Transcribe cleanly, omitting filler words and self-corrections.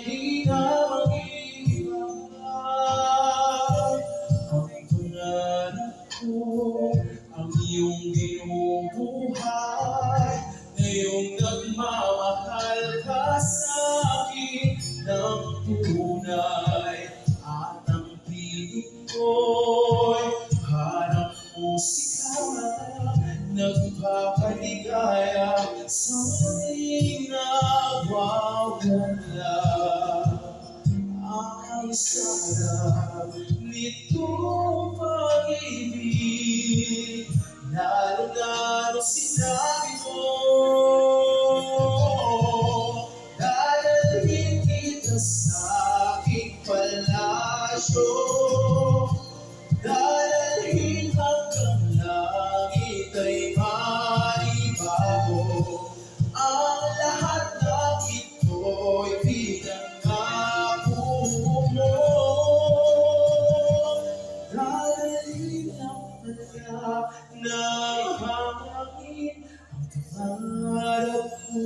di na mag-iiwan. Ang pangarap ko, ang iyong binubuhay, ngayong nagmamahal ka sa akin ng tunay. At ang piling ko'y harap musika, nagpapaligaya sa muling nawawala. Ang sarap nitong pag-ibig, lalo na nung sinabi mo, dadalhin kita sa aking palasyo, dadalhin hanggang langit ay maibago. Ang lahat ng ito'y pinangako mo. Dadalhin ang pala ng hangin ang pangarap ko.